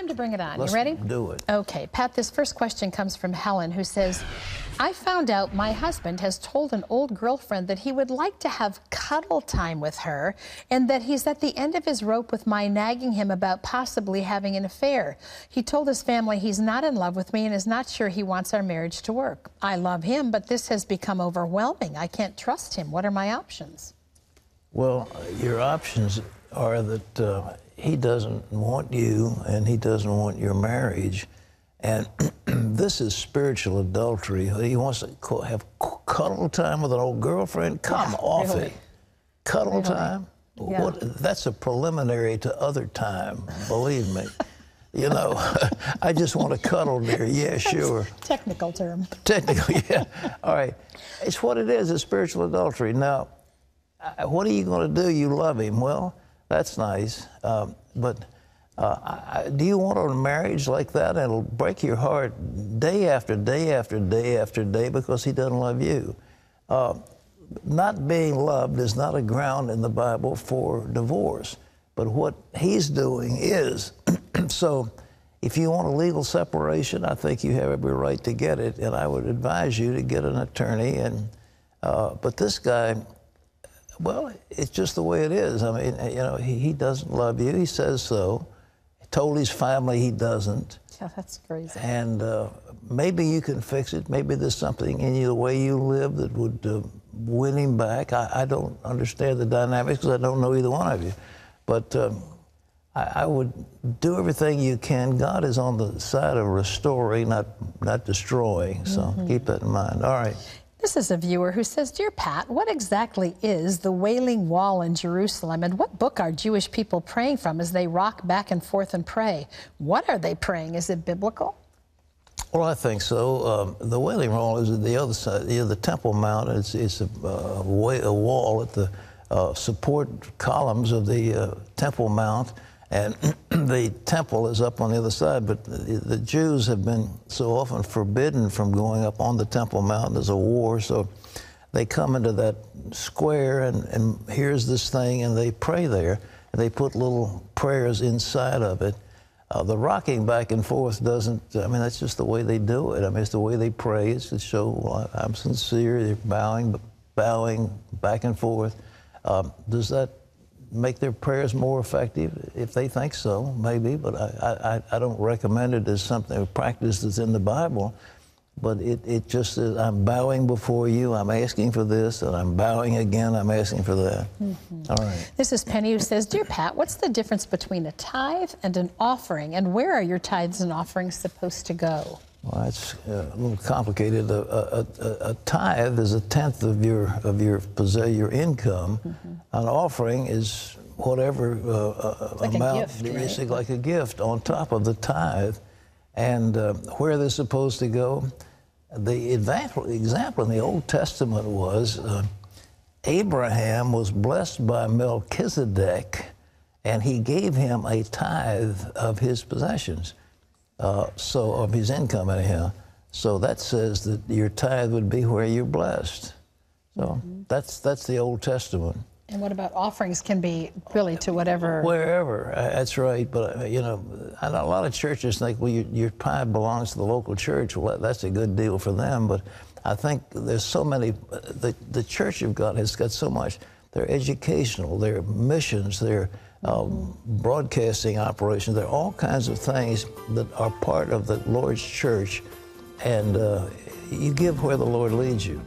time to bring it on. Let's you ready? do it. Okay, Pat, this first question comes from Helen, who says, I found out my husband has told an old girlfriend that he would like to have cuddle time with her and that he's at the end of his rope with my nagging him about possibly having an affair. He told his family he's not in love with me and is not sure he wants our marriage to work. I love him, but this has become overwhelming. I can't trust him. What are my options? Well, your options are that he doesn't want you and he doesn't want your marriage. And this is spiritual adultery. He wants to have cuddle time with an old girlfriend. Come off it. Cuddle time? Yeah. That's a preliminary to other time, believe me. You know, I just want to cuddle, dear. Yeah, sure. Technical term. Technical, yeah. All right. It's what it is. It's spiritual adultery. Now, what are you going to do? You love him. Well, that's nice. But do you want a marriage like that? It'll break your heart day after day after day after day because he doesn't love you. Not being loved is not a ground in the Bible for divorce. But what he's doing is, so if you want a legal separation, I think you have every right to get it. And I would advise you to get an attorney. And but this guy, well, it's just the way it is. I mean, you know, he doesn't love you. He says so. He told his family he doesn't. Yeah, that's crazy. And maybe you can fix it. Maybe there's something in you, the way you live, that would win him back. I don't understand the dynamics because I don't know either one of you. But I would do everything you can. God is on the side of restoring, not destroying. So keep that in mind. All right. This is a viewer who says, Dear Pat, what exactly is the Wailing Wall in Jerusalem, and what book are Jewish people praying from as they rock back and forth and pray? What are they praying? Is it biblical? Well, I think so. The Wailing Wall is at the other side, the Temple Mount. It's a wall at the support columns of the Temple Mount, and the temple is up on the other side. But the Jews have been so often forbidden from going up on the Temple Mount. There's a war, so they come into that square, and here's this thing, and they pray there. And they put little prayers inside of it. The rocking back and forth doesn't, I mean, that's just the way they do it. I mean, it's the way they pray. It's to show, well, I'm sincere. They're bowing back and forth. Does that make their prayers more effective? If they think so, maybe, but I don't recommend it as something, a practice that's in the Bible. But it just is, I'm bowing before you, I'm asking for this, and I'm bowing again, I'm asking for that. All right. This is Penny, who says, Dear Pat, what's the difference between a tithe and an offering, and where are your tithes and offerings supposed to go? Well, it's a little complicated. A tithe is a tenth of your income. An offering is whatever like amount, a gift, right? like a gift on top of the tithe. And where they're supposed to go, the example in the Old Testament was Abraham was blessed by Melchizedek, and he gave him a tithe of his possessions. So of his income anyhow. So that says that your tithe would be where you're blessed. So that's the Old Testament. And what about offerings can be really to whatever? Wherever, that's right. But, you know, a lot of churches think, well, your tithe belongs to the local church. Well, that's a good deal for them. But I think there's so many, the Church of God has got so much. They're educational, they're missions, they're broadcasting operations. There are all kinds of things that are part of the Lord's church, and you give where the Lord leads you.